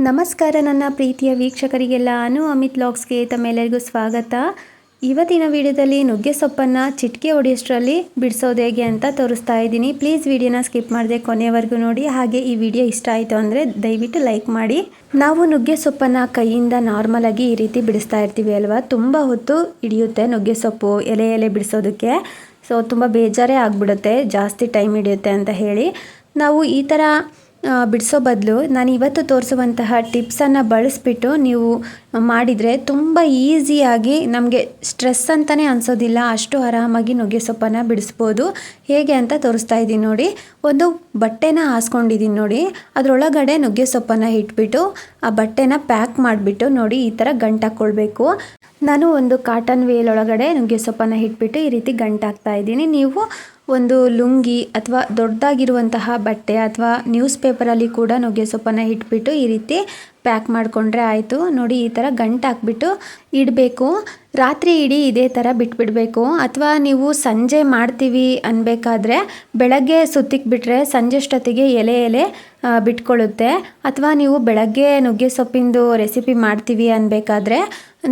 ನಮಸ್ಕಾರ ನನ್ನ ಪ್ರೀತಿಯ ವೀಕ್ಷಕರಿಗೆಲ್ಲ ಅಮಿತ್ ವ್ಲಾಗ್ಸ್ಗೆ ತಮ್ಮೆಲ್ಲರಿಗೂ ಸ್ವಾಗತ. ಇವತ್ತಿನ ವಿಡಿಯೋದಲ್ಲಿ ನುಗ್ಗೆ ಸೊಪ್ಪನ್ನು ಚಿಟಿಕೆ ಹೊಡೆಯೋಷ್ಟರಲ್ಲಿ ಬಿಡಿಸೋದು ಹೇಗೆ ಅಂತ ತೋರಿಸ್ತಾ ಇದ್ದೀನಿ. ಪ್ಲೀಸ್ ವಿಡಿಯೋನ ಸ್ಕಿಪ್ ಮಾಡದೆ ಕೊನೆವರೆಗೂ ನೋಡಿ. ಹಾಗೆ ಈ ವಿಡಿಯೋ ಇಷ್ಟ ಆಯಿತು ಅಂದರೆ ದಯವಿಟ್ಟು ಲೈಕ್ ಮಾಡಿ. ನಾವು ನುಗ್ಗೆ ಸೊಪ್ಪನ್ನು ಕೈಯಿಂದ ನಾರ್ಮಲಾಗಿ ಈ ರೀತಿ ಬಿಡಿಸ್ತಾ ಇರ್ತೀವಿ ಅಲ್ವಾ, ತುಂಬ ಹೊತ್ತು ಹಿಡಿಯುತ್ತೆ ನುಗ್ಗೆ ಸೊಪ್ಪು ಎಲೆ ಬಿಡಿಸೋದಕ್ಕೆ. ಸೊ ತುಂಬ ಬೇಜಾರೇ ಆಗಿಬಿಡುತ್ತೆ, ಜಾಸ್ತಿ ಟೈಮ್ ಹಿಡಿಯುತ್ತೆ ಅಂತ ಹೇಳಿ ನಾವು ಈ ಥರ ಬಿಡಿಸೋ ಬದಲು ನಾನು ಇವತ್ತು ತೋರಿಸುವಂತಹ ಟಿಪ್ಸನ್ನು ಬಳಸಿಬಿಟ್ಟು ನೀವು ಮಾಡಿದರೆ ತುಂಬ ಈಸಿಯಾಗಿ ನಮಗೆ ಸ್ಟ್ರೆಸ್ ಅಂತಲೇ ಅನಿಸೋದಿಲ್ಲ, ಅಷ್ಟು ಆರಾಮಾಗಿ ನುಗ್ಗೆ ಸೊಪ್ಪನ್ನು ಬಿಡಿಸ್ಬೋದು. ಹೇಗೆ ಅಂತ ತೋರಿಸ್ತಾ ಇದ್ದೀನಿ ನೋಡಿ. ಒಂದು ಬಟ್ಟೆನ ಹಾಸ್ಕೊಂಡಿದ್ದೀನಿ ನೋಡಿ, ಅದರೊಳಗಡೆ ನುಗ್ಗೆ ಸೊಪ್ಪನ್ನು ಇಟ್ಬಿಟ್ಟು ಆ ಬಟ್ಟೆನ ಪ್ಯಾಕ್ ಮಾಡಿಬಿಟ್ಟು ನೋಡಿ ಈ ಥರ ಗಂಟಾಕ್ಕೊಳ್ಬೇಕು. ನಾನು ಒಂದು ಕಾಟನ್ ವೇಲ್ ಒಳಗಡೆ ನುಗ್ಗೆ ಸೊಪ್ಪನ್ನು ಇಟ್ಬಿಟ್ಟು ಈ ರೀತಿ ಗಂಟಾಕ್ತಾ ಇದ್ದೀನಿ. ನೀವು ಒಂದು ಲುಂಗಿ ಅಥವಾ ದೊಡ್ಡದಾಗಿರುವಂತಹ ಬಟ್ಟೆ ಅಥವಾ ನ್ಯೂಸ್ ಪೇಪರಲ್ಲಿ ಕೂಡ ನುಗ್ಗೆ ಸೊಪ್ಪನ್ನು ಇಟ್ಬಿಟ್ಟು ಈ ರೀತಿ ಪ್ಯಾಕ್ ಮಾಡಿಕೊಂಡ್ರೆ ಆಯಿತು. ನೋಡಿ ಈ ಥರ ಗಂಟು ಹಾಕ್ಬಿಟ್ಟು ಇಡಬೇಕು. ರಾತ್ರಿ ಇಡೀ ಇದೇ ಥರ ಬಿಟ್ಬಿಡಬೇಕು. ಅಥವಾ ನೀವು ಸಂಜೆ ಮಾಡ್ತೀವಿ ಅನ್ಬೇಕಾದ್ರೆ ಬೆಳಗ್ಗೆ ಸುತ್ತಿಕ್ಬಿಟ್ರೆ ಸಂಜೆ ಅಷ್ಟೊತ್ತಿಗೆ ಎಲೆ ಬಿಟ್ಕೊಳ್ಳುತ್ತೆ. ಅಥವಾ ನೀವು ಬೆಳಗ್ಗೆ ನುಗ್ಗೆ ಸೊಪ್ಪಿಂದು ರೆಸಿಪಿ ಮಾಡ್ತೀವಿ ಅನ್ಬೇಕಾದ್ರೆ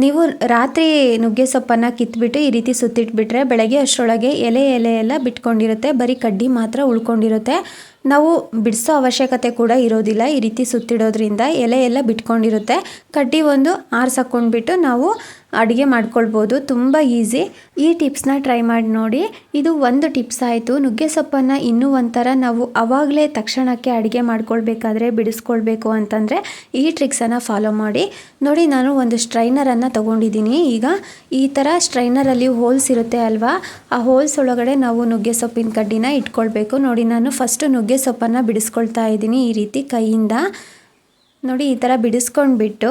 ನೀವು ರಾತ್ರಿ ನುಗ್ಗೆ ಸೊಪ್ಪನ್ನು ಕಿತ್ಬಿಟ್ಟು ಈ ರೀತಿ ಸುತ್ತಿಟ್ಬಿಟ್ರೆ ಬೆಳಗ್ಗೆ ಅಷ್ಟರೊಳಗೆ ಎಲೆ ಎಲ್ಲ ಬಿಟ್ಕೊಂಡಿರುತ್ತೆ, ಬರೀ ಕಡ್ಡಿ ಮಾತ್ರ ಉಳ್ಕೊಂಡಿರುತ್ತೆ. ನಾವು ಬಿಡಿಸೋ ಅವಶ್ಯಕತೆ ಕೂಡ ಇರೋದಿಲ್ಲ. ಈ ರೀತಿ ಸುತ್ತಿಡೋದ್ರಿಂದ ಎಲೆ ಎಲ್ಲ ಬಿಟ್ಕೊಂಡಿರುತ್ತೆ. ಕಡ್ಡಿ ಒಂದು ಆರಿಸಾಕೊಂಡ್ಬಿಟ್ಟು ನಾವು ಅಡುಗೆ ಮಾಡ್ಕೊಳ್ಬೋದು. ತುಂಬ ಈಸಿ. ಈ ಟಿಪ್ಸ್ನ ಟ್ರೈ ಮಾಡಿ ನೋಡಿ. ಇದು ಒಂದು ಟಿಪ್ಸ್ ಆಯಿತು. ನುಗ್ಗೆ ಸೊಪ್ಪನ್ನು ಇನ್ನೂ ಒಂಥರ ನಾವು ಆವಾಗಲೇ ತಕ್ಷಣಕ್ಕೆ ಅಡುಗೆ ಮಾಡ್ಕೊಳ್ಬೇಕಾದ್ರೆ ಬಿಡಿಸ್ಕೊಳ್ಬೇಕು ಅಂತಂದರೆ ಈ ಟ್ರಿಕ್ಸನ್ನು ಫಾಲೋ ಮಾಡಿ ನೋಡಿ. ನಾನು ಒಂದು ಸ್ಟ್ರೈನರನ್ನು ತೊಗೊಂಡಿದ್ದೀನಿ. ಈಗ ಈ ಥರ ಸ್ಟ್ರೈನರಲ್ಲಿ ಹೋಲ್ಸ್ ಇರುತ್ತೆ ಅಲ್ವಾ, ಆ ಹೋಲ್ಸ್ ಒಳಗಡೆ ನಾವು ನುಗ್ಗೆ ಸೊಪ್ಪಿನ ಕಡ್ಡಿನ ಇಟ್ಕೊಳ್ಬೇಕು. ನೋಡಿ ನಾನು ಫಸ್ಟು ನುಗ್ಗೆ ಸೊಪ್ಪನ್ನು ಬಿಡಿಸ್ಕೊಳ್ತಾ ಇದ್ದೀನಿ ಈ ರೀತಿ ಕೈಯಿಂದ. ನೋಡಿ ಈ ಥರ ಬಿಡಿಸ್ಕೊಂಡ್ಬಿಟ್ಟು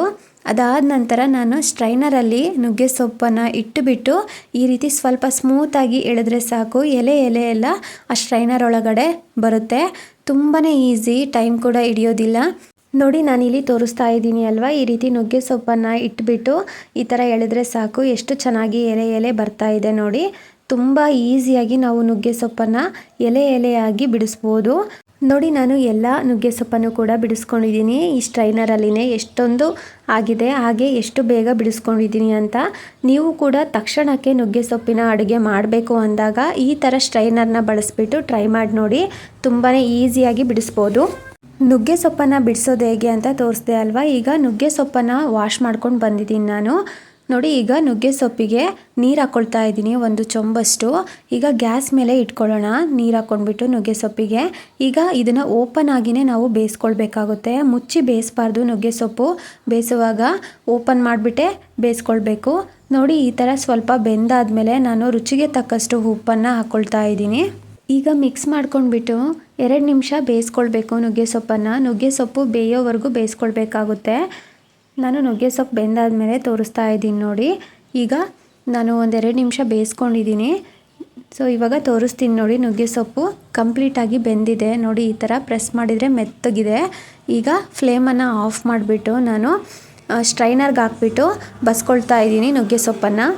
ಅದಾದ ನಂತರ ನಾನು ಸ್ಟ್ರೈನರಲ್ಲಿ ನುಗ್ಗೆ ಸೊಪ್ಪನ್ನು ಇಟ್ಟುಬಿಟ್ಟು ಈ ರೀತಿ ಸ್ವಲ್ಪ ಸ್ಮೂತಾಗಿ ಎಳೆದ್ರೆ ಸಾಕು, ಎಲೆ ಎಲ್ಲ ಆ ಸ್ಟ್ರೈನರ್ ಒಳಗಡೆ ಬರುತ್ತೆ. ತುಂಬಾ ಈಸಿ, ಟೈಮ್ ಕೂಡ ಹಿಡಿಯೋದಿಲ್ಲ. ನೋಡಿ ನಾನಿಲ್ಲಿ ತೋರಿಸ್ತಾ ಇದ್ದೀನಿ ಅಲ್ವಾ, ಈ ರೀತಿ ನುಗ್ಗೆ ಸೊಪ್ಪನ್ನು ಇಟ್ಬಿಟ್ಟು ಈ ಥರ ಎಳೆದ್ರೆ ಸಾಕು, ಎಷ್ಟು ಚೆನ್ನಾಗಿ ಎಲೆ ಬರ್ತಾ ಇದೆ ನೋಡಿ. ತುಂಬ ಈಸಿಯಾಗಿ ನಾವು ನುಗ್ಗೆ ಸೊಪ್ಪನ್ನು ಎಲೆಯಾಗಿ ಬಿಡಿಸ್ಬೋದು. ನೋಡಿ ನಾನು ಎಲ್ಲ ನುಗ್ಗೆ ಸೊಪ್ಪನ್ನು ಕೂಡ ಬಿಡಿಸ್ಕೊಂಡಿದ್ದೀನಿ ಈ ಸ್ಟ್ರೈನರಲ್ಲಿನೇ. ಎಷ್ಟೊಂದು ಆಗಿದೆ, ಹಾಗೆ ಎಷ್ಟು ಬೇಗ ಬಿಡಿಸ್ಕೊಂಡಿದ್ದೀನಿ ಅಂತ. ನೀವು ಕೂಡ ತಕ್ಷಣಕ್ಕೆ ನುಗ್ಗೆ ಸೊಪ್ಪಿನ ಅಡುಗೆ ಮಾಡಬೇಕು ಅಂದಾಗ ಈ ಥರ ಸ್ಟ್ರೈನರ್ನ ಬಳಸಿಬಿಟ್ಟು ಟ್ರೈ ಮಾಡಿ ನೋಡಿ, ತುಂಬಾ ಈಸಿಯಾಗಿ ಬಿಡಿಸ್ಬೋದು. ನುಗ್ಗೆ ಸೊಪ್ಪನ್ನು ಬಿಡಿಸೋದು ಹೇಗೆ ಅಂತ ತೋರಿಸ್ದೆ ಅಲ್ವಾ. ಈಗ ನುಗ್ಗೆ ಸೊಪ್ಪನ್ನು ವಾಶ್ ಮಾಡ್ಕೊಂಡು ಬಂದಿದ್ದೀನಿ ನಾನು. ನೋಡಿ ಈಗ ನುಗ್ಗೆ ಸೊಪ್ಪಿಗೆ ನೀರು ಹಾಕ್ಕೊಳ್ತಾ ಇದ್ದೀನಿ, ಒಂದು ಚೊಂಬಷ್ಟು. ಈಗ ಗ್ಯಾಸ್ ಮೇಲೆ ಇಟ್ಕೊಳ್ಳೋಣ ನೀರು ಹಾಕ್ಕೊಂಡ್ಬಿಟ್ಟು ನುಗ್ಗೆ ಸೊಪ್ಪಿಗೆ. ಈಗ ಇದನ್ನು ಓಪನ್ ಆಗಿನೇ ನಾವು ಬೇಯಿಸ್ಕೊಳ್ಬೇಕಾಗುತ್ತೆ, ಮುಚ್ಚಿ ಬೇಯಿಸಬಾರ್ದು. ನುಗ್ಗೆ ಸೊಪ್ಪು ಬೇಯಿಸುವಾಗ ಓಪನ್ ಮಾಡಿಬಿಟ್ಟೆ ಬೇಯಿಸ್ಕೊಳ್ಬೇಕು. ನೋಡಿ ಈ ಥರ ಸ್ವಲ್ಪ ಬೆಂದಾದಮೇಲೆ ನಾನು ರುಚಿಗೆ ತಕ್ಕಷ್ಟು ಉಪ್ಪನ್ನು ಹಾಕ್ಕೊಳ್ತಾ ಇದ್ದೀನಿ. ಈಗ ಮಿಕ್ಸ್ ಮಾಡ್ಕೊಂಡ್ಬಿಟ್ಟು 2 ನಿಮಿಷ ಬೇಯಿಸ್ಕೊಳ್ಬೇಕು ನುಗ್ಗೆ ಸೊಪ್ಪನ್ನು. ನುಗ್ಗೆ ಸೊಪ್ಪು ಬೇಯೋವರೆಗೂ ಬೇಯಿಸ್ಕೊಳ್ಬೇಕಾಗುತ್ತೆ. ನಾನು ನುಗ್ಗೆ ಸೊಪ್ಪು ಬೆಂದಾದಮೇಲೆ ತೋರಿಸ್ತಾ ಇದ್ದೀನಿ ನೋಡಿ. ಈಗ ನಾನು 1-2 ನಿಮಿಷ ಬೇಯಿಸ್ಕೊಂಡಿದ್ದೀನಿ. ಸೊ ಇವಾಗ ತೋರಿಸ್ತೀನಿ ನೋಡಿ. ನುಗ್ಗೆ ಸೊಪ್ಪು ಕಂಪ್ಲೀಟಾಗಿ ಬೆಂದಿದೆ ನೋಡಿ. ಈ ಥರ ಪ್ರೆಸ್ ಮಾಡಿದರೆ ಮೆತ್ತಗಿದೆ. ಈಗ ಫ್ಲೇಮನ್ನು ಆಫ್ ಮಾಡಿಬಿಟ್ಟು ನಾನು ಸ್ಟ್ರೈನರ್ಗೆ ಹಾಕ್ಬಿಟ್ಟು ಬಸ್ಕೊಳ್ತಾ ಇದ್ದೀನಿ ನುಗ್ಗೆ ಸೊಪ್ಪನ್ನು.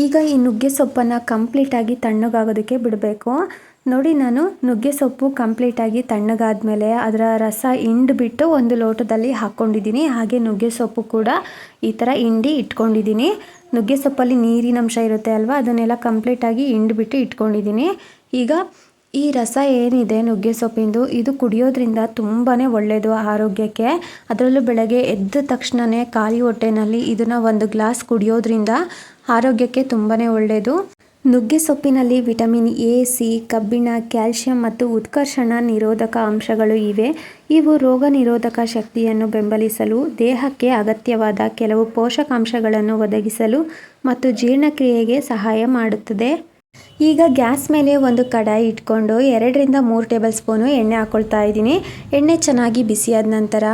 ಈಗ ಈ ನುಗ್ಗೆ ಸೊಪ್ಪನ್ನು ಕಂಪ್ಲೀಟಾಗಿ ತಣ್ಣಗಾಗೋದಕ್ಕೆ ಬಿಡಬೇಕು. ನೋಡಿ ನಾನು ನುಗ್ಗೆ ಸೊಪ್ಪು ಕಂಪ್ಲೀಟಾಗಿ ತಣ್ಣಗಾದ್ಮೇಲೆ ಅದರ ರಸ ಹಿಂಡ್ಬಿಟ್ಟು ಒಂದು ಲೋಟದಲ್ಲಿ ಹಾಕ್ಕೊಂಡಿದ್ದೀನಿ. ಹಾಗೆ ನುಗ್ಗೆ ಸೊಪ್ಪು ಕೂಡ ಈ ಥರ ಹಿಂಡಿ ಇಟ್ಕೊಂಡಿದ್ದೀನಿ. ನುಗ್ಗೆ ಸೊಪ್ಪಲ್ಲಿ ನೀರಿನಂಶ ಇರುತ್ತೆ ಅಲ್ವಾ, ಅದನ್ನೆಲ್ಲ ಕಂಪ್ಲೀಟಾಗಿ ಹಿಂಡ್ಬಿಟ್ಟು ಇಟ್ಕೊಂಡಿದ್ದೀನಿ. ಈಗ ಈ ರಸ ಏನಿದೆ ನುಗ್ಗೆ ಸೊಪ್ಪಿಂದು, ಇದು ಕುಡಿಯೋದ್ರಿಂದ ತುಂಬಾ ಒಳ್ಳೆಯದು ಆರೋಗ್ಯಕ್ಕೆ. ಅದರಲ್ಲೂ ಬೆಳಗ್ಗೆ ಎದ್ದ ತಕ್ಷಣವೇ ಖಾಲಿ ಹೊಟ್ಟೆನಲ್ಲಿ ಇದನ್ನು 1 ಗ್ಲಾಸ್ ಕುಡಿಯೋದ್ರಿಂದ ಆರೋಗ್ಯಕ್ಕೆ ತುಂಬಾ ಒಳ್ಳೆಯದು. ನುಗ್ಗೆ ಸೊಪ್ಪಿನಲ್ಲಿ ವಿಟಮಿನ್ ಎ, ಸಿ, ಕಬ್ಬಿಣ, ಕ್ಯಾಲ್ಶಿಯಂ ಮತ್ತು ಉತ್ಕರ್ಷಣ ನಿರೋಧಕ ಅಂಶಗಳು ಇವೆ. ಇವು ರೋಗ ನಿರೋಧಕ ಶಕ್ತಿಯನ್ನು ಬೆಂಬಲಿಸಲು, ದೇಹಕ್ಕೆ ಅಗತ್ಯವಾದ ಕೆಲವು ಪೋಷಕಾಂಶಗಳನ್ನು ಒದಗಿಸಲು ಮತ್ತು ಜೀರ್ಣಕ್ರಿಯೆಗೆ ಸಹಾಯ ಮಾಡುತ್ತದೆ. ಈಗ ಗ್ಯಾಸ್ ಮೇಲೆ ಒಂದು ಕಡಾಯಿ ಇಟ್ಕೊಂಡು 2-3 ಟೇಬಲ್ ಸ್ಪೂನು ಎಣ್ಣೆ ಹಾಕ್ಕೊಳ್ತಾ ಇದ್ದೀನಿ. ಎಣ್ಣೆ ಚೆನ್ನಾಗಿ ಬಿಸಿಯಾದ ನಂತರ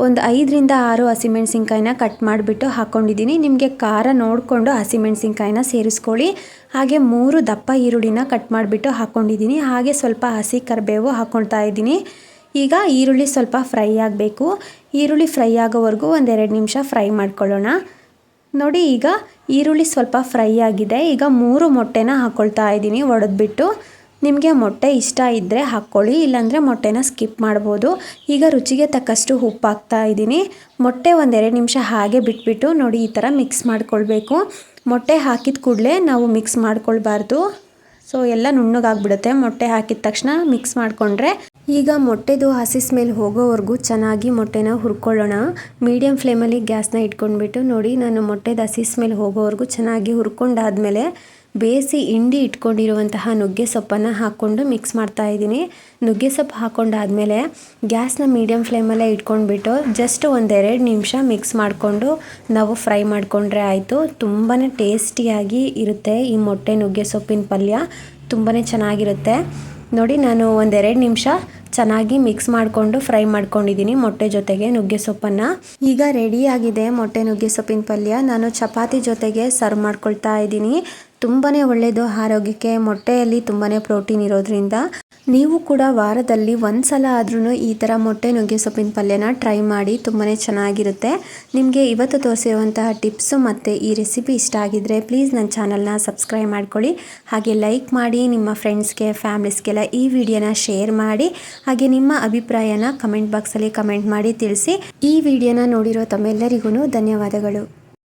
ಒಂದು 5-6 ಹಸಿಮೆಣಸಿನ್ಕಾಯಿನ ಕಟ್ ಮಾಡಿಬಿಟ್ಟು ಹಾಕ್ಕೊಂಡಿದ್ದೀನಿ. ನಿಮಗೆ ಖಾರ ನೋಡಿಕೊಂಡು ಹಸಿಮೆಣಸಿನ್ಕಾಯಿನ ಸೇರಿಸ್ಕೊಳ್ಳಿ. ಹಾಗೆ 3 ದಪ್ಪ ಈರುಳ್ಳಿನ ಕಟ್ ಮಾಡಿಬಿಟ್ಟು ಹಾಕ್ಕೊಂಡಿದ್ದೀನಿ. ಹಾಗೆ ಸ್ವಲ್ಪ ಹಸಿ ಕರಿಬೇವು ಹಾಕ್ಕೊಳ್ತಾ ಇದ್ದೀನಿ. ಈಗ ಈರುಳ್ಳಿ ಸ್ವಲ್ಪ ಫ್ರೈ ಆಗಬೇಕು. ಈರುಳ್ಳಿ ಫ್ರೈ ಆಗೋವರೆಗೂ 1-2 ನಿಮಿಷ ಫ್ರೈ ಮಾಡ್ಕೊಳ್ಳೋಣ. ನೋಡಿ ಈಗ ಈರುಳ್ಳಿ ಸ್ವಲ್ಪ ಫ್ರೈ ಆಗಿದೆ. ಈಗ 3 ಮೊಟ್ಟೆನ ಹಾಕ್ಕೊಳ್ತಾ ಇದ್ದೀನಿ ಒಡೆದ್ಬಿಟ್ಟು. ನಿಮಗೆ ಮೊಟ್ಟೆ ಇಷ್ಟ ಇದ್ದರೆ ಹಾಕ್ಕೊಳ್ಳಿ, ಇಲ್ಲಾಂದರೆ ಮೊಟ್ಟೆನ ಸ್ಕಿಪ್ ಮಾಡ್ಬೋದು. ಈಗ ರುಚಿಗೆ ತಕ್ಕಷ್ಟು ಉಪ್ಪು ಹಾಕ್ತಾ ಇದ್ದೀನಿ. ಮೊಟ್ಟೆ 1-2 ನಿಮಿಷ ಹಾಗೆ ಬಿಟ್ಬಿಟ್ಟು ನೋಡಿ ಈ ಥರ ಮಿಕ್ಸ್ ಮಾಡ್ಕೊಳ್ಬೇಕು. ಮೊಟ್ಟೆ ಹಾಕಿದ ಕೂಡಲೇ ನಾವು ಮಿಕ್ಸ್ ಮಾಡ್ಕೊಳ್ಬಾರ್ದು. ಸೊ ಎಲ್ಲ ನುಣ್ಣಗಾಗ್ಬಿಡುತ್ತೆ ಮೊಟ್ಟೆ ಹಾಕಿದ ತಕ್ಷಣ ಮಿಕ್ಸ್ ಮಾಡಿಕೊಂಡ್ರೆ. ಈಗ ಮೊಟ್ಟೆದು ಹಸಿ ಸ್ಮೆಲ್ ಹೋಗೋವರೆಗೂ ಚೆನ್ನಾಗಿ ಮೊಟ್ಟೆನ ಹುರ್ಕೊಳ್ಳೋಣ. ಮೀಡಿಯಮ್ ಫ್ಲೇಮಲ್ಲಿ ಗ್ಯಾಸ್ನ ಇಟ್ಕೊಂಡ್ಬಿಟ್ಟು ನೋಡಿ ನಾನು ಮೊಟ್ಟೆದು ಹಸಿ ಸ್ಮೆಲ್ ಹೋಗೋವರೆಗೂ ಚೆನ್ನಾಗಿ ಹುರ್ಕೊಂಡಾದ್ಮೇಲೆ ಬೇಯಿಸಿ ಹಿಂಡಿ ಇಟ್ಕೊಂಡಿರುವಂತಹ ನುಗ್ಗೆ ಸೊಪ್ಪನ್ನು ಹಾಕ್ಕೊಂಡು ಮಿಕ್ಸ್ ಮಾಡ್ತಾ ಇದ್ದೀನಿ. ನುಗ್ಗೆ ಸೊಪ್ಪು ಹಾಕ್ಕೊಂಡಾದ್ಮೇಲೆ ಗ್ಯಾಸ್ನ ಮೀಡಿಯಮ್ ಫ್ಲೇಮಲ್ಲೇ ಇಟ್ಕೊಂಡ್ಬಿಟ್ಟು ಜಸ್ಟ್ 1-2 ನಿಮಿಷ ಮಿಕ್ಸ್ ಮಾಡಿಕೊಂಡು ನಾವು ಫ್ರೈ ಮಾಡಿಕೊಂಡ್ರೆ ಆಯಿತು. ತುಂಬಾ ಟೇಸ್ಟಿಯಾಗಿ ಇರುತ್ತೆ ಈ ಮೊಟ್ಟೆ ನುಗ್ಗೆ ಸೊಪ್ಪಿನ ಪಲ್ಯ, ತುಂಬಾ ಚೆನ್ನಾಗಿರುತ್ತೆ. ನೋಡಿ ನಾನು 1-2 ನಿಮಿಷ ಚೆನ್ನಾಗಿ ಮಿಕ್ಸ್ ಮಾಡಿಕೊಂಡು ಫ್ರೈ ಮಾಡ್ಕೊಂಡಿದ್ದೀನಿ ಮೊಟ್ಟೆ ಜೊತೆಗೆ ನುಗ್ಗೆ ಸೊಪ್ಪನ್ನು. ಈಗ ರೆಡಿಯಾಗಿದೆ ಮೊಟ್ಟೆ ನುಗ್ಗೆ ಸೊಪ್ಪಿನ ಪಲ್ಯ. ನಾನು ಚಪಾತಿ ಜೊತೆಗೆ ಸರ್ವ್ ಮಾಡ್ಕೊಳ್ತಾ ಇದ್ದೀನಿ. ತುಂಬಾ ಒಳ್ಳೆಯದು ಆರೋಗ್ಯಕ್ಕೆ. ಮೊಟ್ಟೆಯಲ್ಲಿ ತುಂಬಾ ಪ್ರೋಟೀನ್ ಇರೋದ್ರಿಂದ ನೀವು ಕೂಡ ವಾರದಲ್ಲಿ 1 ಸಲ ಆದ್ರೂ ಈ ಥರ ಮೊಟ್ಟೆ ನುಗ್ಗೆ ಸೊಪ್ಪಿನ ಪಲ್ಯನ ಟ್ರೈ ಮಾಡಿ, ತುಂಬಾ ಚೆನ್ನಾಗಿರುತ್ತೆ. ನಿಮಗೆ ಇವತ್ತು ತೋರಿಸಿರುವಂತಹ ಟಿಪ್ಸು ಮತ್ತು ಈ ರೆಸಿಪಿ ಇಷ್ಟ ಆಗಿದ್ದರೆ ಪ್ಲೀಸ್ ನನ್ನ ಚಾನಲ್ನ ಸಬ್ಸ್ಕ್ರೈಬ್ ಮಾಡ್ಕೊಳ್ಳಿ. ಹಾಗೆ ಲೈಕ್ ಮಾಡಿ, ನಿಮ್ಮ ಫ್ರೆಂಡ್ಸ್ಗೆ ಫ್ಯಾಮಿಲೀಸ್ಗೆಲ್ಲ ಈ ವಿಡಿಯೋನ ಶೇರ್ ಮಾಡಿ. ಹಾಗೆ ನಿಮ್ಮ ಅಭಿಪ್ರಾಯನ ಕಮೆಂಟ್ ಬಾಕ್ಸಲ್ಲಿ ಕಮೆಂಟ್ ಮಾಡಿ ತಿಳಿಸಿ. ಈ ವಿಡಿಯೋನ ನೋಡಿರೋ ತಮ್ಮೆಲ್ಲರಿಗೂ ಧನ್ಯವಾದಗಳು.